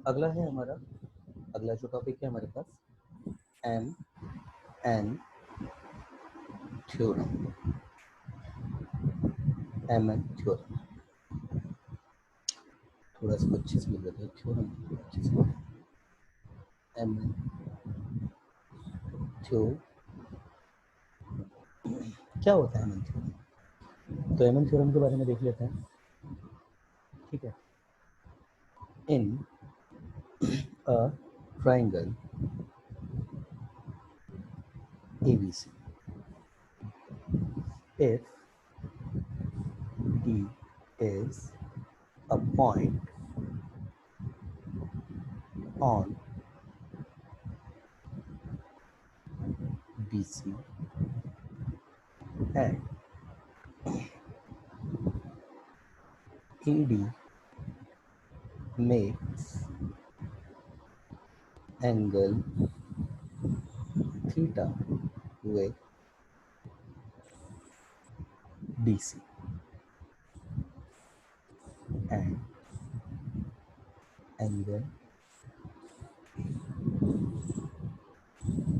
अगला है हमारा, अगला जो टॉपिक है हमारे पास M N theorem. M N theorem थोड़ा सा अच्छे से बोल रहे थ्योरम अच्छे से। एम एन थ्योरम क्या होता है एम एन थ्योरम? तो एम एन थ्योरम के बारे में देख लेते हैं, ठीक है। In a triangle ABC, if D is a point on BC and AD makes angle theta with BC and angle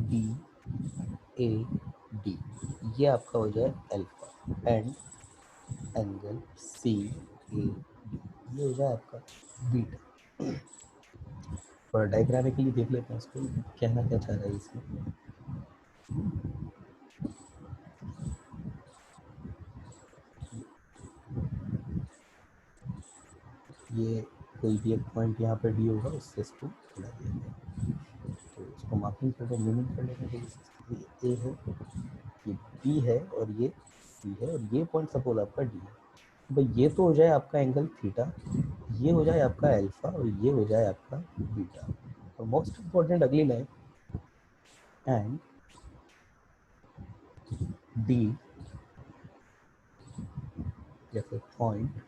BAD, ये आपका हो जाए अल्फा, एंड एंगल CAD ये हो जाए आपका बीटा। थोड़ा डायग्रामिकली देख लेते हैं इसको, कहना क्या चाह रहा है इसमें। ये कोई भी एक पॉइंट यहाँ पर डी होगा, उससे इसको खिला देंगे, तो इसको मार्किंग करके मीनिंग कर लेंगे। ये ए है, ये बी है और ये सी है, और ये पॉइंट सपोज आपका डी है। भाई ये तो हो जाए आपका एंगल थीटा, ये हो जाए आपका अल्फा और ये हो जाए आपका बीटा। और मोस्ट इम्पोर्टेंट अगली लाइन, एंड डी जैसे पॉइंट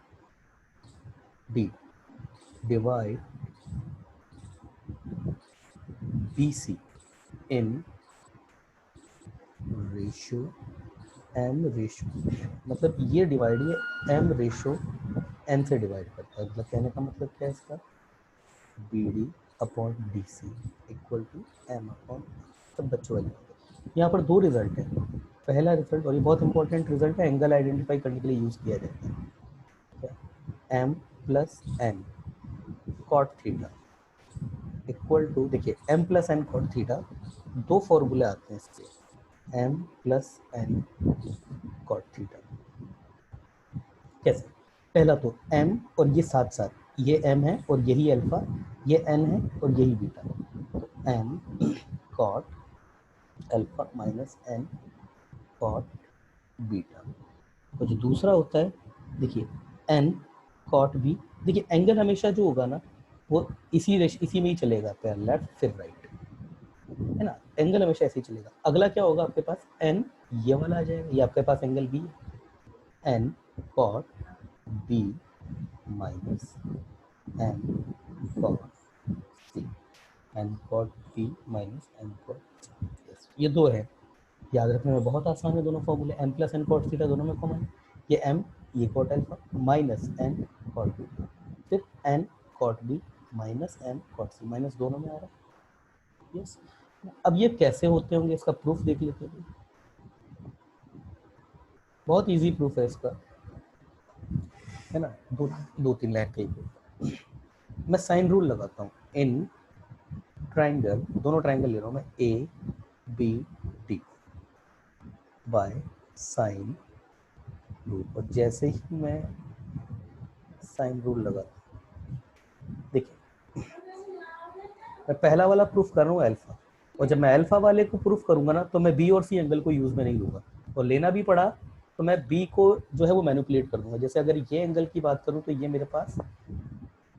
डी डिवाइड BC इन रेशियो एम रेशियो, मतलब ये डिवाइड ये एम रेशियो एन से डिवाइड करता है। मतलब कहने का मतलब क्या है इसका, BD upon BC equal to M upon, सब बच्चों वाली बात है। यहाँ पर दो रिजल्ट है। पहला रिजल्ट, और ये बहुत इंपॉर्टेंट रिजल्ट है, एंगल आइडेंटिफाई करने के लिए यूज़ किया जाता है। M plus N cot theta equal to, देखिए M plus N cot theta, दो फॉर्मूले आते हैं इसके, M plus N cot theta. कैसे? पहला तो m और ये साथ साथ, ये m है और यही अल्फा, ये n है और यही बीटा, तो m cot alpha minus n cot beta. और जो दूसरा होता है, देखिए n कॉट b, देखिए एंगल हमेशा जो होगा ना वो इसी में ही चलेगा, पहले लेफ्ट फिर राइट, है ना, एंगल हमेशा ऐसे ही चलेगा। अगला क्या होगा आपके पास, n ये वाला आ जाएगा, ये आपके पास एंगल b है, n cot b minus N cot C, N cot B minus N cot C, ये दो है, याद रखने में बहुत आसान है दोनों फॉर्मूले। M plus N cot theta दोनों में कॉमन है, ये एम ये cot alpha minus N cot B, फिर N cot B minus N cot C, minus दोनों में आ रहा है। यस, अब ये कैसे होते होंगे इसका प्रूफ देख लेते हैं। बहुत इजी प्रूफ है इसका, है ना, दो तीन लाइन का ही। मैं साइन रूल लगाता हूँ, इन ट्राइंगल, दोनों ट्राइंगल ले रहा हूँ मैं, A B D by sine rule, और जैसे ही मैं साइन रूल लगाता हूँ, देखिए मैं पहला वाला प्रूफ कर रहा हूँ अल्फा, और जब मैं अल्फा वाले को प्रूफ करूंगा ना तो मैं बी और सी एंगल को यूज में नहीं लूंगा, और लेना भी पड़ा तो मैं बी को जो है वो मैनिपुलेट कर दूंगा। जैसे अगर ये एंगल की बात करूँ तो ये मेरे पास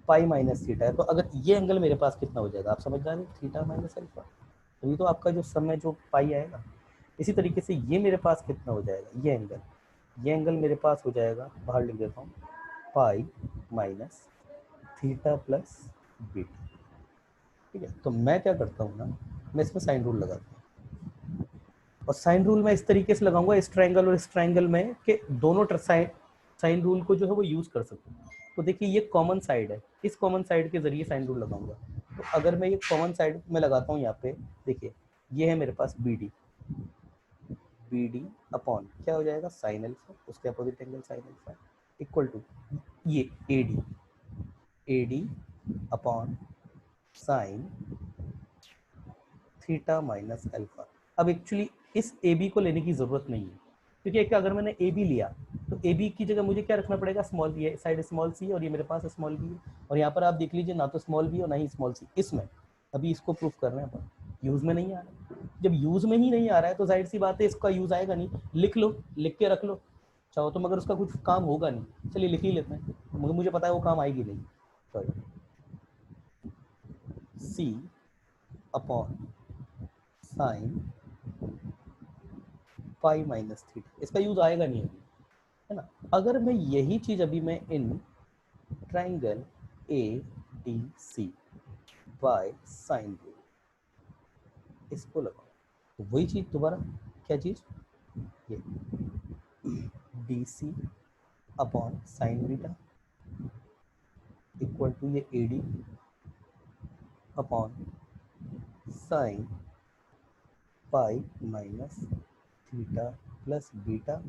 पाई माइनस थीटा है, तो अगर ये एंगल मेरे पास कितना हो जाएगा, आप समझ जाएंगे, थीटा माइनस अल्फा, तो ये तो आपका जो सम है जो पाई आएगा। इसी तरीके से ये मेरे पास कितना हो जाएगा, ये एंगल मेरे पास हो जाएगा, बाहर लिख देता हूँ, पाई माइनस थीटा प्लस बीटा। ठीक है, तो मैं क्या करता हूँ ना, मैं इसमें साइन रूल लगाता हूँ, और साइन रूल मैं इस तरीके से लगाऊंगा इस ट्रायंगल और इस ट्रायंगल में कि दोनों साइन रूल को जो है वो यूज कर सकूँ। तो देखिए ये कॉमन साइड है, इस कॉमन साइड के जरिए साइन रूल लगाऊंगा। तो अगर मैं ये कॉमन साइड में लगाता हूँ यहाँ पे, देखिए ये है मेरे पास B D, B D upon क्या हो जाएगा साइन अल्फा, उसके opposite angle sine alpha equal to ये A D upon sine theta minus alpha. अब एक्चुअली इस ए बी को लेने की जरूरत नहीं है, क्योंकि एक अगर मैंने ए बी लिया तो ए बी की जगह मुझे क्या रखना पड़ेगा, स्मॉल बी है, साइड स्मॉल सी है और ये मेरे पास स्मॉल बी है। और यहाँ पर आप देख लीजिए ना तो स्मॉल बी और ना ही स्मॉल सी इसमें, अभी इसको प्रूफ कर रहे हैं अपन, यूज में नहीं आ रहा है। जब यूज में ही नहीं आ रहा है तो जाहिर सी बात है इसका यूज आएगा नहीं। लिख लो, लिख के रख लो चाहो तो, मगर उसका कुछ काम होगा नहीं। चलिए लिख ही लेते हैं, मगर मुझे पता है वो काम आएगी नहीं। Sorry, C upon sine pi minus theta, इसका यूज आएगा नहीं अभी, है ना। अगर मैं यही चीज अभी मैं in triangle A D C by sine rule इसको लगाओ, तो वही चीज दोबारा, क्या चीज, ये D C upon sine beta equal to ये A D upon sine pi minus theta plus beta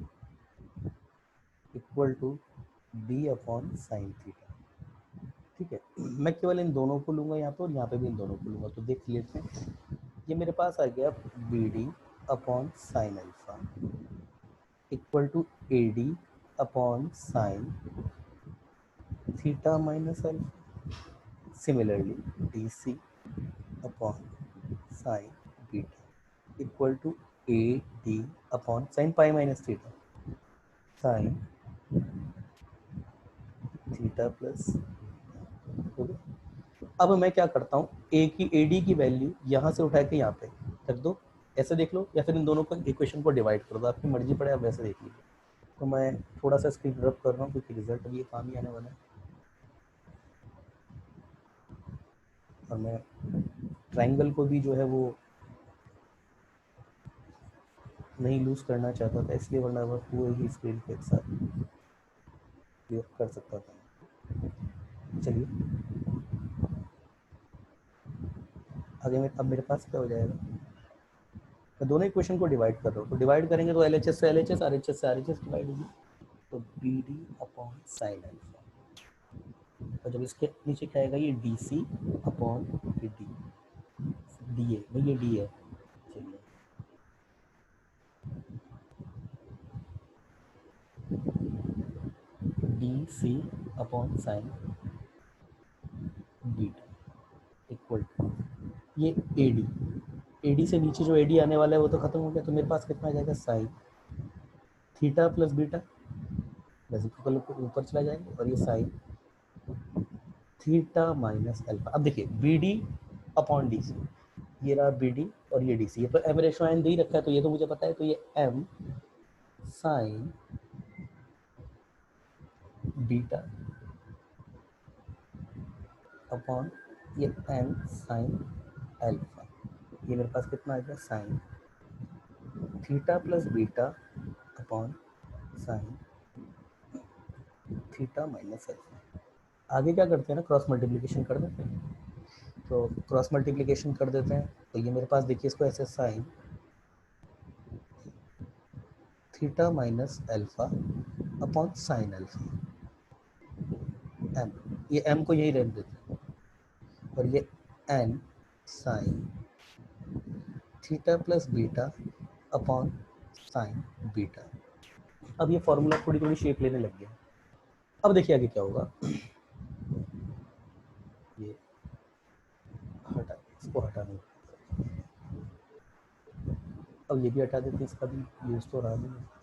equal to D upon sine theta. ठीक है, मैं केवल इन दोनों को लूंगा यहाँ पे और यहाँ पे भी इन दोनों को लूंगा, तो देख लेते हैं। ये मेरे पास आ गया B D upon sine alpha equal to A D upon sine theta minus alpha. Similarly D C upon sine beta equal to A D upon sine pi minus theta sine theta plus. अब मैं क्या करता हूँ, ए की A D की value यहाँ से उठा के यहाँ पे रख दो, ऐसे देख लो, या फिर इन दोनों को इक्वेशन को डिवाइड कर दो, आपकी मर्जी पड़े, आप वैसे देख लीजिए। तो मैं थोड़ा सा स्क्रीन रब कर रहा हूँ क्योंकि रिजल्ट अभी ये काम ही आने वाला है, और मैं ट्राइंगल को भी जो है वो नहीं लूज करना चाहता था, इसलिए, वरना मैं पूरे ही स्क्रीन पे एक साथ क्लियर कर सकता था। चलिए आगे में, अब मेरे पास क्या हो जाएगा, मैं दोनों इक्वेशन को डिवाइड कर रहा हूँ, तो डिवाइड करेंगे तो एल एच एस से L H S, R H S से आर एच एस डिवाइड होगी, तो B D upon sine alpha, और जब इसके नीचे क्या आएगा, ये D C upon D D A, भाई ये डी है, चलिए D C upon sine beta equal to ये ए डी से नीचे जो ए डी आने वाला है वो तो खत्म हो गया, तो मेरे पास कितना आ जाएगा sign theta plus beta, reciprocal ऊपर चला जाएगा, और ये साइन थीटा माइनस अल्फा। अब देखिए B D upon D C, ये रहा बी डी और ये डी सी, ये तो एम रेशो एन दे ही रखा है, तो ये तो मुझे पता है, तो ये एम साइन बीटा अपॉन ये एन साइन अल्फा, ये मेरे पास कितना आ गया sign theta plus beta upon sine theta minus alpha. आगे क्या करते हैं ना, क्रॉस मल्टीप्लिकेशन कर देते हैं, तो क्रॉस मल्टीप्लिकेशन कर देते हैं, तो ये मेरे पास देखिए इसको ऐसे sine theta minus alpha upon sine alpha M, ये एम को यही रहने देते हैं, और ये N sine theta plus beta upon sine beta. अब ये फॉर्मूला थोड़ी थोड़ी शेप लेने लग गया। अब देखिए आगे क्या होगा, ये हटा, इसको हटा नहीं, अब ये भी हटा देते हैं, इसका भी यूज तो रहा नहीं।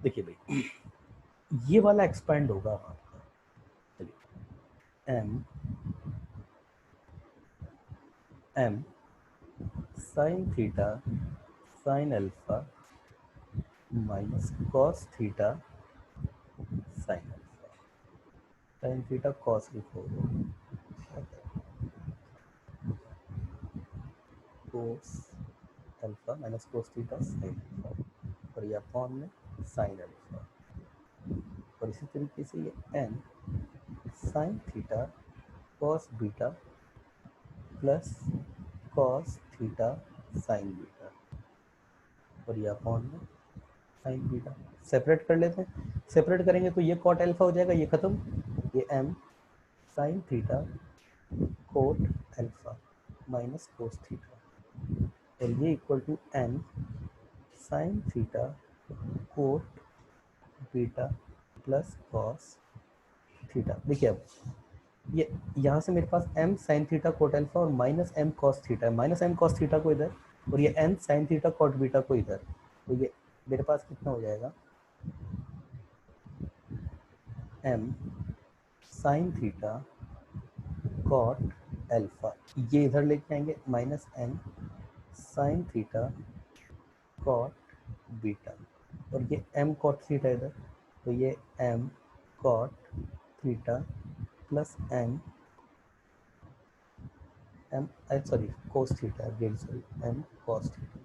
देखिए भाई ये वाला एक्सपेंड होगा आपका, चलिए M M sine theta sine alpha minus cos theta sine alpha, sine theta cos लिखो, cos alpha minus cos theta sine alpha, और ये अपॉन में साइन अल्फा, और इसी तरीके से ये N sine theta cos beta plus cos theta sine beta, और ये अपॉन में साइन बीटा। सेपरेट कर लेते हैं, सेपरेट करेंगे तो ये कॉट अल्फा हो जाएगा, ये खत्म, ये M sine theta cot alpha minus cos theta, और ये equal to N sine theta cot beta plus cos theta. देखिए अब ये यहाँ से मेरे पास m sine theta cot alpha और माइनस m कॉस थीटा है, माइनस m कॉस थीटा को इधर और ये n sine theta cot beta को इधर, तो ये मेरे पास कितना हो जाएगा, m sine theta cot alpha, ये इधर लेके आएंगे minus m sine theta cot beta, और ये m कॉट थीटा इधर, तो ये m cot theta plus m m sorry cos theta again, sorry m cos theta,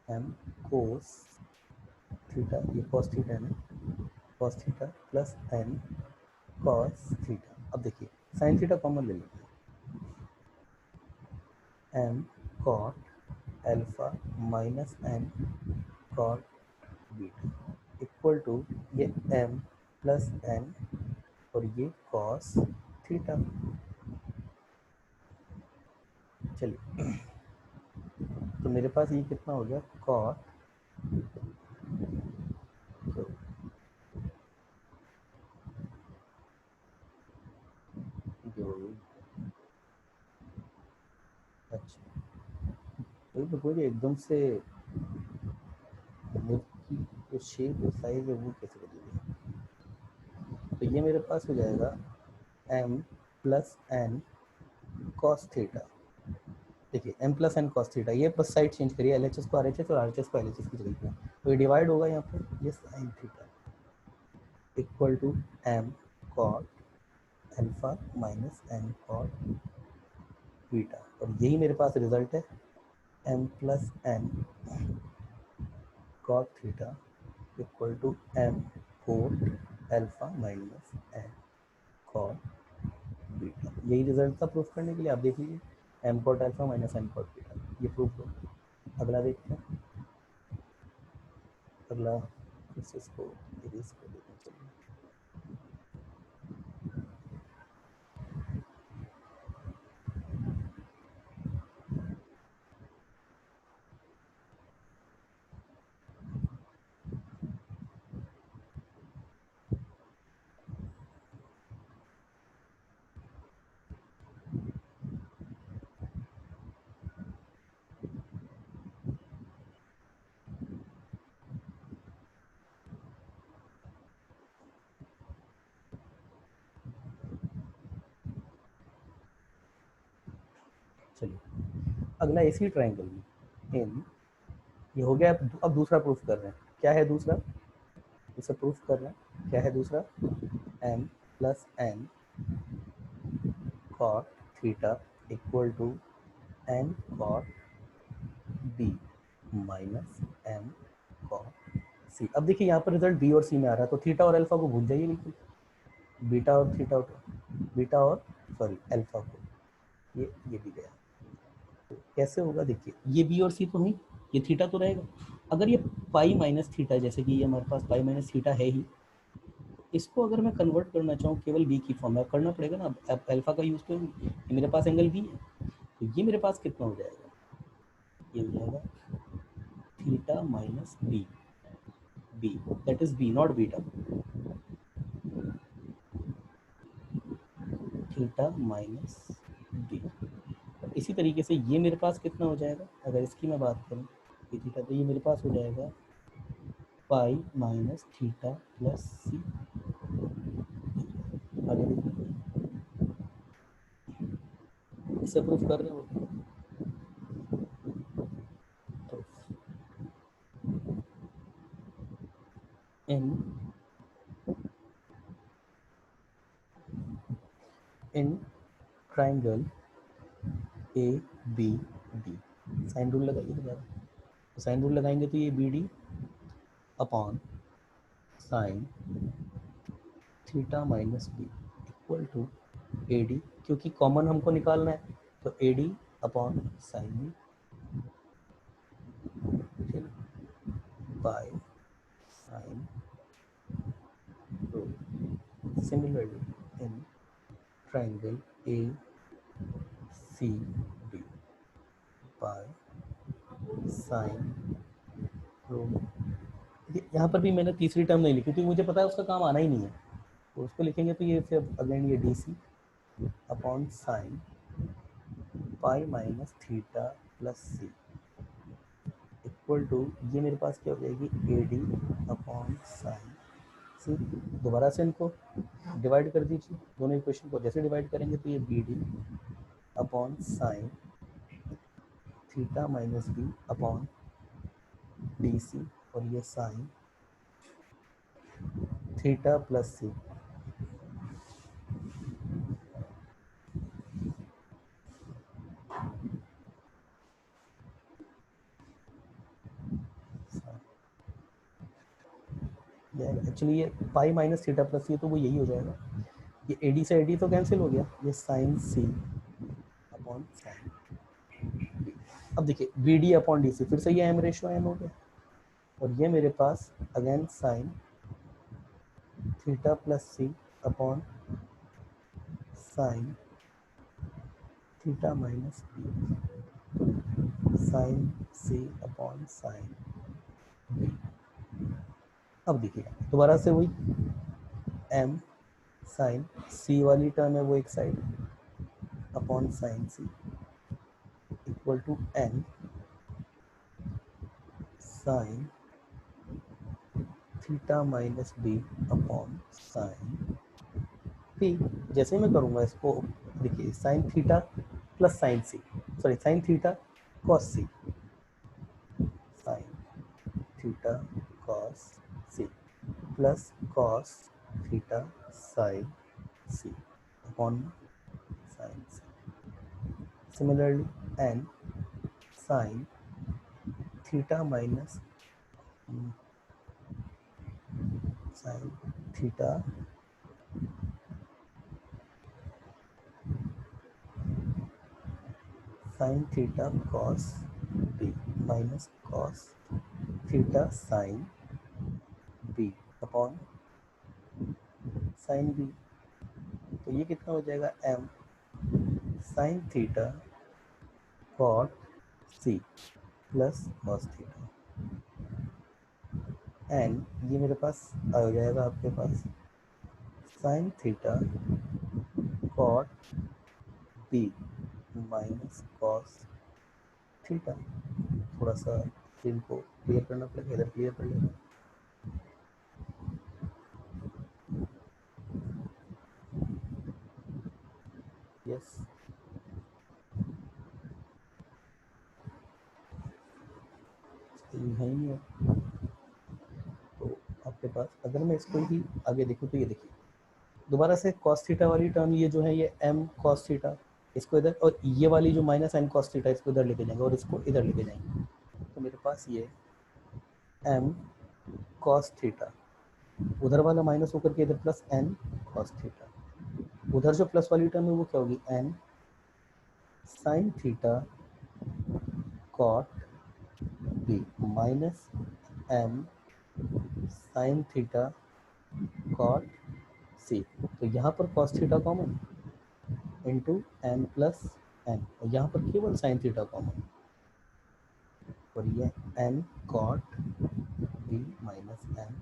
m cos theta, ये कॉस थीटा है ना, cos theta plus n cos theta. अब देखिए साइन थीटा कॉमन ले लेते हैं, m cot alpha minus n cot beta equal to ये m plus n और ये कॉस थीटा। चलिए तो मेरे पास ये कितना हो गया, कॉट जो, अच्छा वही तो बोलिए एकदम से मूर्ति जो शेप है साइज है वो कैसे बदल गया। तो ये मेरे पास हो जाएगा m plus n cos theta, देखिए m plus n cos theta, ये बस साइड चेंज करिए, एल एच एस को आर एच एस और आर एच एस को एल एच एस की जगह पे, तो ये डिवाइड होगा यहाँ पर, ये sine theta equal to m cot alpha minus n cot beta, और यही मेरे पास रिजल्ट है, m plus n cot theta equal to m cot alpha minus n cot beta. यही रिजल्ट था प्रूफ करने के लिए, आप देख लीजिए m cot alpha minus n cot beta, ये प्रूफ हो। अगला देखते हैं, अगला इसको इरेज कर देते हैं। चलिए चलिए अगला इसी ट्राइंगल में इन, ये हो गया, अब दूसरा प्रूफ कर रहे हैं, क्या है दूसरा, इसे प्रूफ कर रहे हैं, क्या है दूसरा, m plus n cot theta equal to n cot b minus m cot c। अब देखिए यहाँ पर रिजल्ट b और c में आ रहा है, तो थीटा और अल्फा को भूल जाइए बिल्कुल, बीटा और थीटा, बीटा और सॉरी अल्फा को, ये भी गया, तो कैसे होगा, देखिए ये b और c तो नहीं, ये थीटा तो रहेगा, अगर ये पाई माइनस थीटा, जैसे कि ये हमारे पास पाई माइनस थीटा है ही, इसको अगर मैं कन्वर्ट करना चाहूँ केवल बी की फॉर्म में, करना पड़ेगा ना, अब अल्फा का यूज़ तो ये मेरे पास एंगल बी है, तो ये मेरे पास कितना हो जाएगा, ये हो जाएगा theta minus B, B that is B not beta, theta minus B. इसी तरीके से ये मेरे पास कितना हो जाएगा, अगर इसकी मैं बात करूँ ये थीटा, तो ये मेरे पास हो जाएगा pi minus theta plus C. आगे देखिए, इसे प्रूफ कर रहे हो, तो in triangle A B D, sine rule लगाइए दोबारा, तो साइन रूल लगाएंगे तो ये B D upon sine theta minus B equal to A D, क्योंकि कॉमन हमको निकालना है तो A D upon sine B by sine rho. Similarly in triangle A C D by sine rho. यहाँ पर भी मैंने तीसरी टर्म नहीं लिखी क्योंकि मुझे पता है उसका काम आना ही नहीं है, तो उसको लिखेंगे तो ये फिर अगेन ये D C upon sine pi minus theta plus C equal to, ये मेरे पास क्या हो जाएगी A D upon sine C. दोबारा से इनको डिवाइड कर दीजिए, दोनों इक्वेशन को जैसे डिवाइड करेंगे तो ये B D upon sine theta minus B upon D C, और ये sine theta plus C. Actually ये pi minus theta plus C, तो वो यही हो जाएगा, ये ए डी से ए डी तो कैंसिल हो गया, ये sine C upon sine B. अब देखिए B D upon D C, फिर से ये एम रेशो एन हो गया, और ये मेरे पास again sine theta plus C upon sine theta minus B, sine C upon sine B. अब देखिए दोबारा से वही एम साइन सी वाली टर्म है वो एक side upon sine C equal to N sine theta minus B upon sine B. जैसे मैं करूँगा इसको, देखिए sine theta plus sine C, sorry sine theta cos C, sine theta cos C plus cos theta sine C upon sine C. Similarly N sine theta minus sine theta sine theta cos B minus cos theta sine B upon sine B, तो ये कितना हो जाएगा M sine theta cot C plus cos theta, and ये मेरे पास आ जाएगा आपके पास sine theta cot B minus cos theta. थोड़ा सा इनको क्लियर करना पड़ेगा, इधर क्लियर कर लेना। यस, है ही है। तो आपके पास अगर मैं इसको ही आगे देखूँ तो ये देखिए दोबारा से कॉस थीटा वाली टर्म ये जो है ये एम कॉस थीटा, इसको इधर, और ये वाली जो माइनस एन कॉस थीटा इसको इधर लेके जाएंगे और इसको इधर लेके जाएंगे, तो मेरे पास ये एम कॉस थीटा, उधर वाला माइनस होकर के इधर प्लस एन कॉस थीटा, उधर जो प्लस वाली टर्म है वो क्या होगी N sine theta cot B minus M sine theta cot C. तो यहाँ पर cos theta common into N plus N, और यहाँ पर केवल साइन थीटा कॉमन, और ये N cot B minus N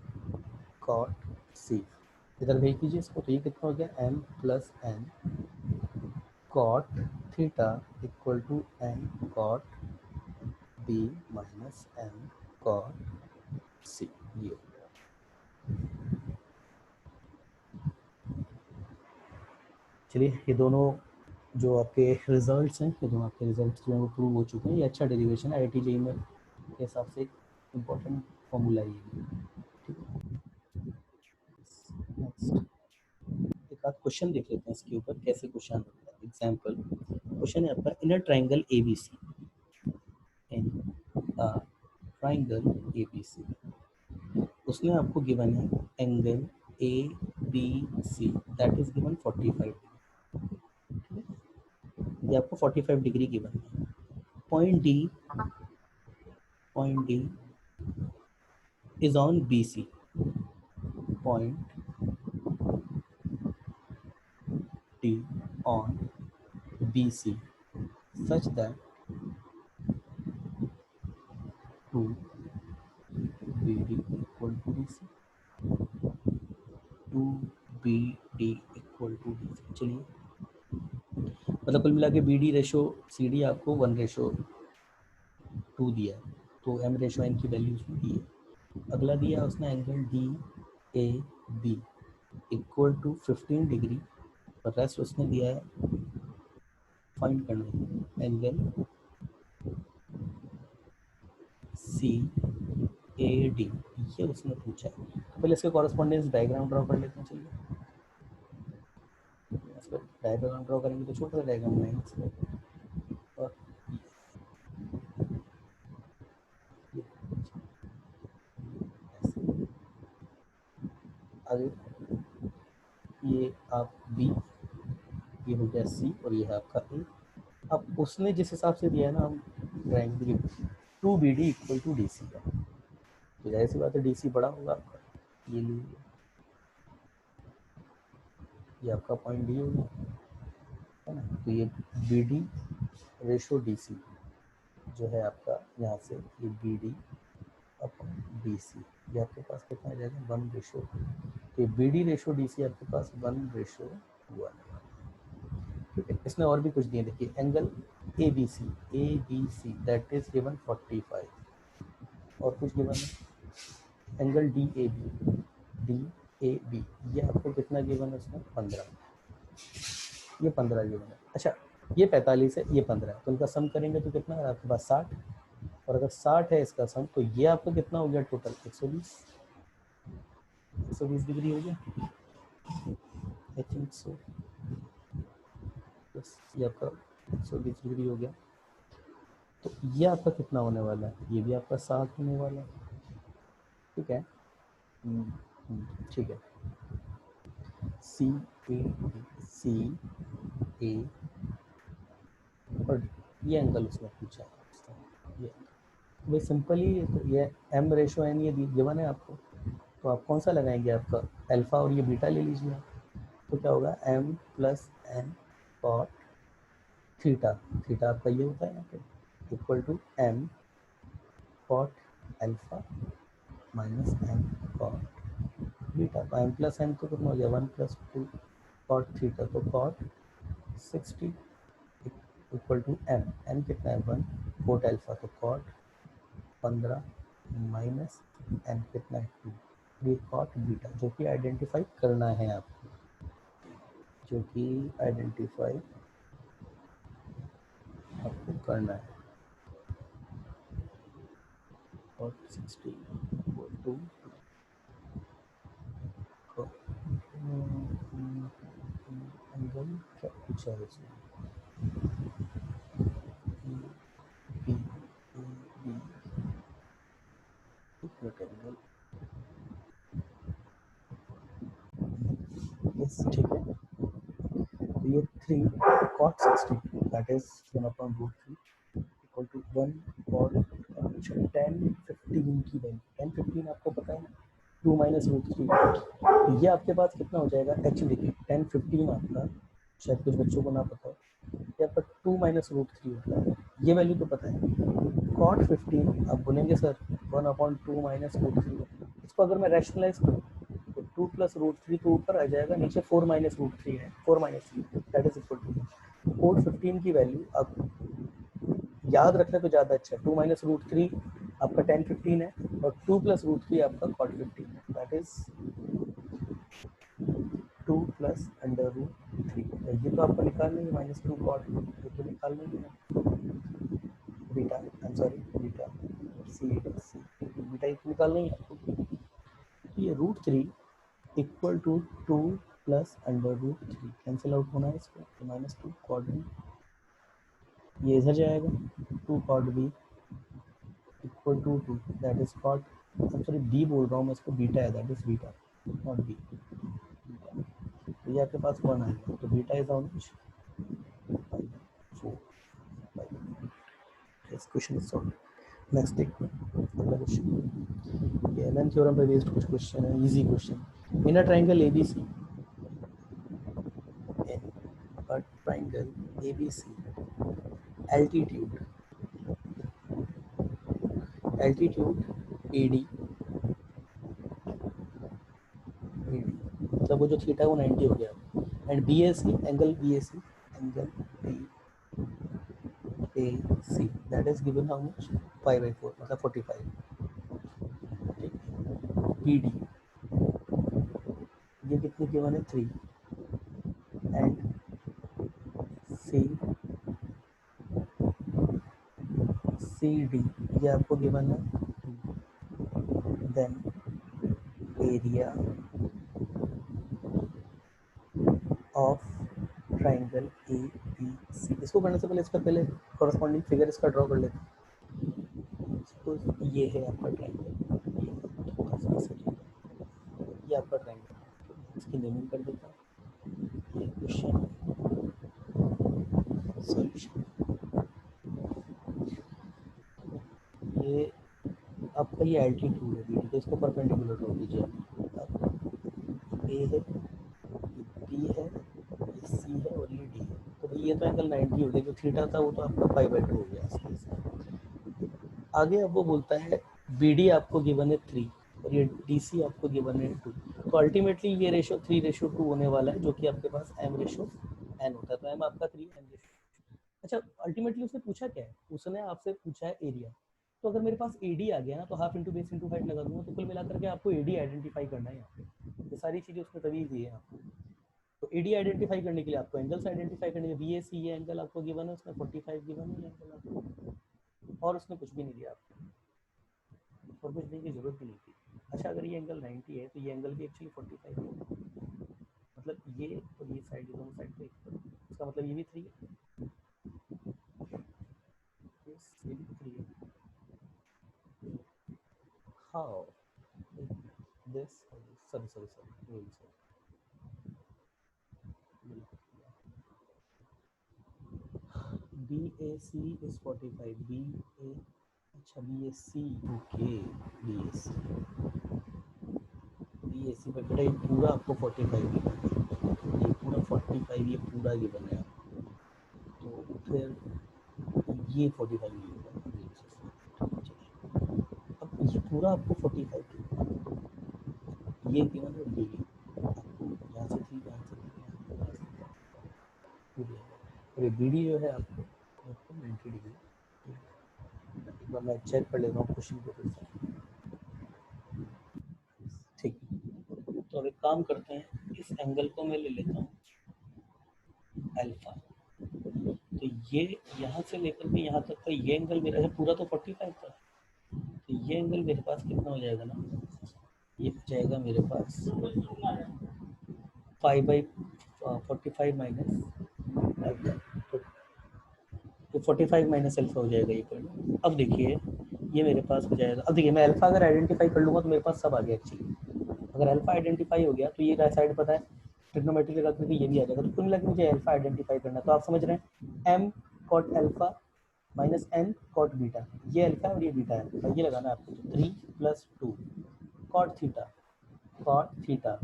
cot C, इधर भेज दीजिए इसको, तो ये कितना हो गया M plus N cot theta equal to N cot B minus N cot C. ये चलिए, ये दोनों जो आपके रिजल्ट्स हैं, ये दोनों आपके रिजल्ट्स जो हैं वो प्रूव हो चुके हैं। ये अच्छा डेरिवेशन है, IIT JEE में के हिसाब से एक इम्पॉर्टेंट फॉर्मूला है ये, ठीक है। एक आप क्वेश्चन देख लेते हैं इसके ऊपर, कैसे क्वेश्चन होता है। एग्जाम्पल क्वेश्चन है आपका, in a triangle ABC, in a triangle ABC, उसने आपको गिवन है angle ABC that is given 45, ये आपको 45 डिग्री गिवन है। Point D is on BC, point D on BC such that 2BD equal to DC, 2BD equal to DC। चलिए, मतलब कुल मिला के BD रेशो CD आपको 1:2 दिया है, तो M रेशो N की वैल्यू उसमें दी है। अगला दिया उसने angle DAB equal to 15 degree, और रेस्ट उसने दिया है फाइंड करना है एंगल CAD, ये उसने पूछा है। तो पहले इसके कॉरेस्पॉन्डेंस डायग्राम ड्रॉ कर लेते हैं। चलिए, इसका डायग्राम ड्रॉ करेंगे तो छोटा सा डायग्राम बनाएंगे इसमें, और आगे ये आप B, ये हो गया C, और ये है आपका A। अब उसने जिस हिसाब से दिया है ना, हम triangle 2BD equal to DC का, तो जाहिर सी बात है DC बड़ा होगा आपका, ये लीजिए, ये आपका पॉइंट D होगा, है ना। तो ये BD रेशो DC जो है आपका, यहाँ से ये BD अपॉन DC, ये आपके पास कितना आ जाएगा 1:, तो BD रेशो DC आपके पास 1:1। ठीक है, इसमें और भी कुछ दिए, देखिए angle ABC that is given 45, और कुछ गिवन है एंगल DAB, ये आपको कितना गिवन है उसमें 15, ये 15 गिवन है। अच्छा, ये 45 है, ये 15 है, तो इनका सम करेंगे तो कितना है आपके पास 60, और अगर 60 है इसका सम, तो ये आपका कितना हो गया टोटल 120 डिग्री हो गया, आई थिंक सो। बस ये आपका 120 डिग्री हो गया। तो ये आपका कितना होने वाला है, ये भी आपका 60 होने वाला है। ठीक है, ठीक है, CA और ये एंगल उसने पूछा है, ये भाई सिंपली, ये M रेशो N ये गिवन है आपको, तो आप कौन सा लगाएंगे, आपका अल्फा और ये बीटा ले लीजिए। तो क्या होगा M plus N cot theta, theta आपका ये होता है यहाँ पे, equal to M cot alpha minus M cot beta. तो M प्लस N तो कितना हो गया 1+2 कॉट थीटा, तो कॉट 60 इक्वल टू M कितना है 1, कॉट अल्फा तो कॉट 15 माइनस M कितना है 2, ये कॉट बीटा, जो कि आइडेंटिफाई करना है आपको, जो कि आइडेंटिफाई आपको करना है। और 60 इक्वल टू एंगल क्या पूछा है इसमें, एंगल, यस ठीक है। तो ये 3 cot 60 that is 1/√3 equal to 1 cot 1015 की वैल्यू, 1015 आपको पता है ना, 2 माइनस √3, तो ये आपके पास कितना हो जाएगा, एक्चुअली 1015 आपका, शायद कुछ बच्चों को ना पता हो, ये आपका 2 माइनस √3 होता है, ये वैल्यू तो पता है। cot 15 आप बोलेंगे सर 1/2 माइनस √3, इसको अगर मैं रैशनलाइज करूँ तो 2 प्लस √3 तो ऊपर आ जाएगा, नीचे 4 माइनस √3 है, 4 minus 3 that is equal to, cot 15 की वैल्यू आप याद रखने तो ज़्यादा अच्छा है, 2 माइनस √3 आपका 1015 है, और 2 प्लस √3 आपका cot 15 है, दैट इज 2 प्लस √3। ये तो आपको निकालना है -2 cot, ये तो निकालना ही है beta, I am sorry beta C beta निकालना ही है आपको। तो ये √3 equal to 2 plus √3 cancel out होना है इसको, तो -2 कॉट बी, ये इधर जाएगा 2 cot B equal to 2 that is cot, sorry B बोल रहा हूँ मैं, इसको बीटा है, that is beta not B, तो ये आपके पास 1 आएगा, तो beta is how much 4। This question is solve. Next देखते हैं अगला क्वेश्चन, ये एलन थ्योरम पे बेस्ड कुछ क्वेश्चन है, easy question. In a triangle ABC, in a triangle ABC, altitude AD मतलब वो जो थीटा है वो 90 हो गया, and BAC angle BAC that is given how much 5/4 मतलब 45। PD ये कितनी गिवन है 3, एंड CD ये आपको गिवन है 2, then area of triangle ABC। इसको करने से पहले इसका पहले कॉरस्पॉन्डिंग फिगर इसका ड्रॉ कर लेते हैं। सपोज ये है आपका ट्राइंगल, ये थोड़ा सा ऐसे ये आपका ट्राइंगल, इसकी नेमिंग कर देता हूँ, ये क्वेश्चन सॉल्यूशन। ये आपका ये एल्टीट्यूड है, तो इसको परपेंडिकुलर ड्रॉ कीजिए। अब ए है, बी है, ये सी है और ये डी है, तो भाई ये तो एंगल 90 हो गया, जो थीटा था वो तो आपका 5/2 हो गया। आगे अब वो बोलता है BD आपको गिवन है 3 और ये DC आपको गिवन है 2, तो अल्टीमेटली ये रेशो 3:2 होने वाला है, जो कि आपके पास M/N होता है, तो M आपका 3 M/। अच्छा अल्टीमेटली उसने पूछा क्या है, उसने आपसे पूछा है एरिया, तो अगर मेरे पास AD आ गया ना तो half into base into height लगा दूंगा, तो कुल मिलाकर के आपको AD आइडेंटिफाई करना है यहाँ पे, ये सारी चीज़ें उसने तभी दी है आपको। तो AD आइडेंटिफाई करने के लिए आपको एंगल्स आइडेंटिफाई करने के लिए BAC ये एंगल आपको गिवन है, उसने 45 गिवन है एंगल आपको, और उसने कुछ भी नहीं दिया आपको, और कुछ देने की जरूरत भी नहीं थी। अच्छा अगर ये एंगल 90 है तो ये एंगल भी एक्चुअली 45 है, मतलब ये और ये साइड, दोनों साइड पे इसका मतलब ये भी 3 है, ये भी 3 है। How this sorry sorry sorry very sorry, BAC is 45, BA अच्छा BAC ओके, BAC BAC पर बेटा ये पूरा आपको 45 गिवन है, ये पूरा 45 ये पूरा गिवन है आपको, तो फिर ये 45 गिवन है, अब ये पूरा आपको 45 ये गिवन है, BD आपको यहाँ से थी, यहाँ से पूरी है, और ये BD जो है आपको 90 डिग्री। एक बार मैं चेक कर लेता हूँ क्वेश्चन को फिर से, ठीक। तो अब एक काम करते हैं, इस एंगल को मैं ले लेता हूँ अल्फा, तो ये यहाँ से लेकर के यहाँ तक का ये एंगल मेरा है पूरा तो 45 था, तो ये एंगल मेरे पास कितना हो जाएगा ना, ये हो जाएगा मेरे पास 5/45 माइनस अल्फा, तो 45 माइनस अल्फा हो जाएगा ये पॉइंट। अब देखिए ये मेरे पास हो जाएगा, अब देखिए मैं अल्फा अगर आइडेंटिफाई कर लूँगा तो मेरे पास सब आ गया एक्चुअली, अगर अल्फा आइडेंटिफाई हो गया तो ये साइड पता है ट्रिग्नोमेट्री लगा करके ये भी आ जाएगा, तो कुल मिला के मुझे अल्फा आइडेंटिफाई करना है, तो आप समझ रहे हैं M cot alpha minus N cot beta, ये अल्फा और ये बीटा है, तो ये लगाना है आपको, 3 + 2 कॉट थीटा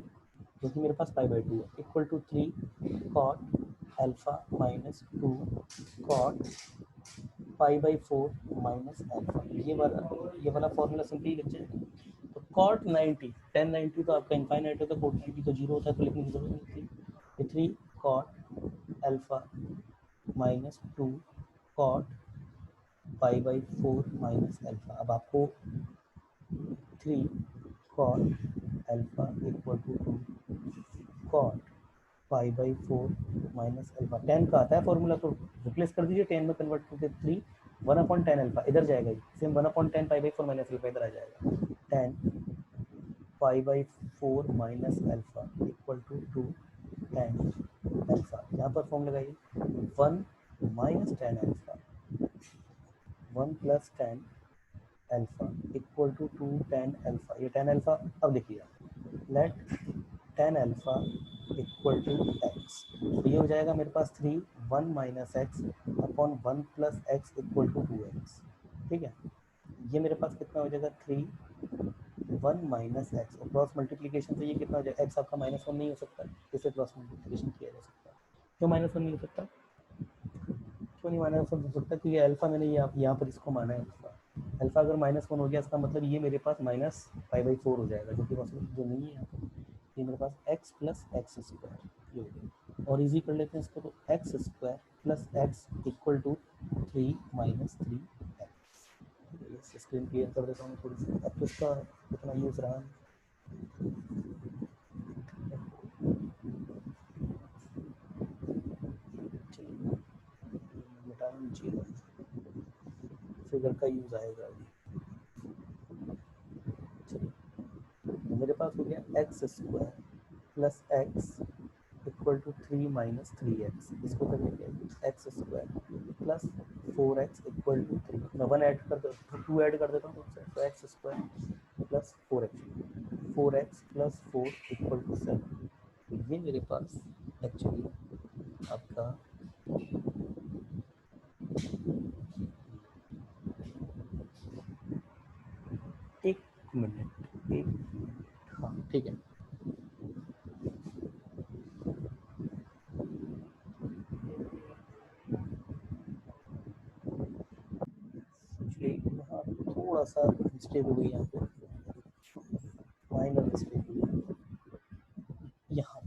जो कि मेरे पास 5/2 है equal to 3 cot alpha minus 2 cot 5/4 minus alpha, ये वाला फॉर्मूला सिंपली लिख जाएगा, तो कॉट 90 10 90 तो आपका इनफाइनाइट होता है, कॉट 90 तो जीरो होता है, तो लिखने की जरूरत नहीं थी, ये 3 cot alpha minus 2 cot 5/4 minus alpha, अब आपको 3 cot alpha equal to 2 cot 5/4 minus alpha, 10 का आता है फॉर्मूला, तो रिप्लेस कर दीजिए 10 में कन्वर्ट करके 3 1/10 अल्फा इधर जाएगा, सेम 1/10 5/4 माइनस अल्फा इधर आ जाएगा, 10 5/4 minus alpha equal to 2 1 minus tan alpha, 1 plus tan alpha equal to 2 tan alpha. ये टेन अल्फा, अब देखिए let tan alpha equal to X, ये हो जाएगा मेरे पास 3 1 minus X upon 1 plus X equal to 2x। ठीक है, ये मेरे पास कितना हो जाएगा 3 1 माइनस एक्स, और क्रॉस मल्टीप्लीकेशन से ये कितना हो जाएगा, एक्स आपका -1 नहीं हो सकता, इसे क्रॉस मल्टीप्लीकेशन किया जा सकता है। क्यों -1 नहीं हो सकता, क्यों नहीं -1 हो सकता, क्योंकि अल्फा मैंने यहाँ पर इसको माना है अल्फा। अल्फा अगर -1 हो गया, इसका मतलब ये मेरे पास -π/4 हो जाएगा, जो कि पॉसिबल जो नहीं है यहाँ पर। ये मेरे पास x प्लस एक्स स्क्वायर ये हो गया, और इजी कर लेते हैं इसको, तो X square plus X equal to 3 minus 3x। Screen clear कर देता हूँ थोड़ी सी, अब तो इसका कितना यूज़ रहा है। चलिए मिटाना नहीं चाहिए, फिगर का यूज़ आएगा अभी। चलिए, तो मेरे पास हो गया X square plus X equal to 3 minus 3x। इसको करने के लिए X square plus 4x equal to 3, मैं 1 ऐड कर देता हूँ, 2 ऐड कर देता हूँ, तो X square plus 4x plus 4 equal to 7। ये मेरे पास एक्चुअली आपका एक मिनट, हाँ ठीक है, यहाँ थोड़ा सा मिस्टेक हो गई, यहाँ पे माइनर मिस्टेक हुई यहाँ।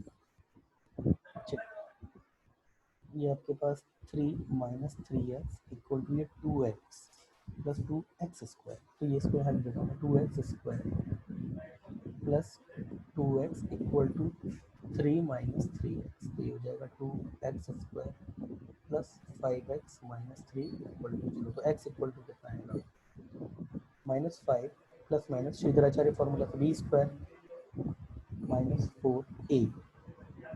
ये आपके पास 3 माइनस 3x इक्वल टू ये 2x प्लस 2x स्क्वायर, तो ये स्क्वायर हट देता हूँ, 2x square plus 2x equal to 3 minus 3x, तो ये हो जाएगा 2x square plus 5x minus 3 equal to 0। तो x इक्वल टू कितना आएगा, -5 प्लस माइनस श्रीधराचार्य फॉर्मूला, तो बी स्क्वायर -4a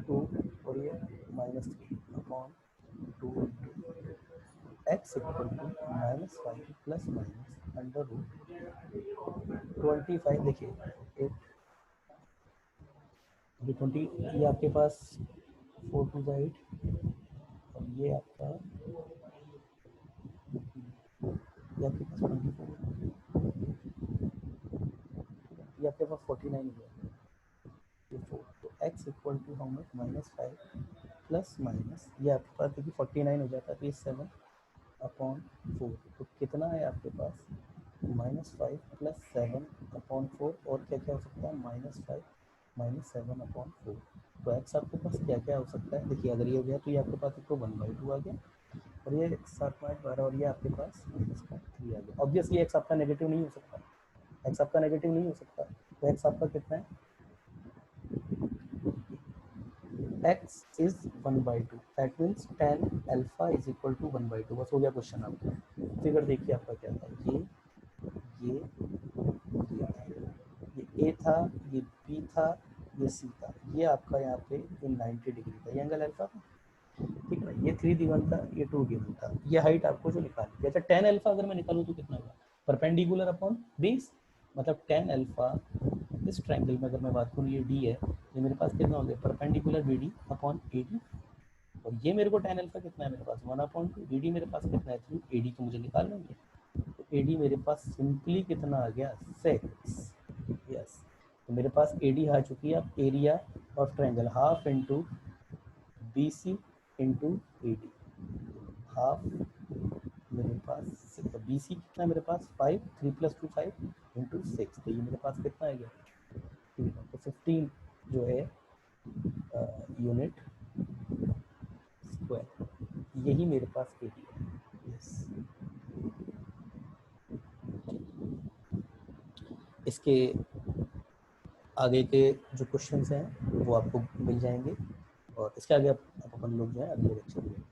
2 और ये -3 अपॉन 2 x equal to -5 plus minus under root 25। देखिए ये 20, ये आपके पास 4 टू 8, और ये आपका ये आपके पास 24, ये आपके पास 49 हो गया, ये 4, तो x equal to how much, -5 plus minus ये आपके पास देखिए 49 हो जाता है, तो ये 7 अपॉन 4, तो कितना है आपके पास -5 प्लस 7 अपॉन 4, और क्या क्या हो सकता है -5 -7 अपॉन 4। तो एक्स आपके पास क्या क्या हो सकता है, देखिए अगर ये हो गया तो ये आपके पास एक तो 1/2 आ गया, और ये 7.12, और ये आपके पास -3 आ गया। ऑब्वियसली एक्स आपका नेगेटिव नहीं हो सकता, एक्स आपका नेगेटिव नहीं हो सकता, तो एक्स आपका कितना है, x is 1/2, that means tan alpha is equal to 1/2। बस हो गया क्वेश्चन आपका। फिगर देखिए आपका क्या था, ये ये a था, ये b था, ये c था, ये आपका यहाँ पे 90 डिग्री था, ये एंगल अल्फा था, ठीक है। ये 3 गिवन था, ये 2 गिवन था, ये हाइट आपको जो निकाली। अच्छा tan अल्फा अगर मैं निकालूँ तो कितना होगा, परपेंडिकुलर अपॉन बेस, मतलब tan अल्फा इस ट्रायंगल में अगर मैं बात करूँ, ये d है, ये मेरे पास कितना हो गया, परपेंडिकुलर bd अपॉन ad, और ये मेरे को tan अल्फा कितना है मेरे पास 1/2, bd मेरे पास कितना है 3, ad तो मुझे निकालना ही है, तो ad मेरे पास सिंपली कितना आ गया 6। यस, तो मेरे पास ad आ चुकी है। अब area of triangle half into BC into AD, half मेरे पास BC कितना मेरे पास 5, 3 + 2 5 इंटू 6, तो ये मेरे पास कितना आ गया, तो 15 जो है यूनिट स्क्वायर, यही मेरे पास एरिया है। यस, इसके आगे के जो क्वेश्चंस हैं वो आपको मिल जाएंगे, और इसके आगे आप अपन लोग जो है अगले लेक्चर में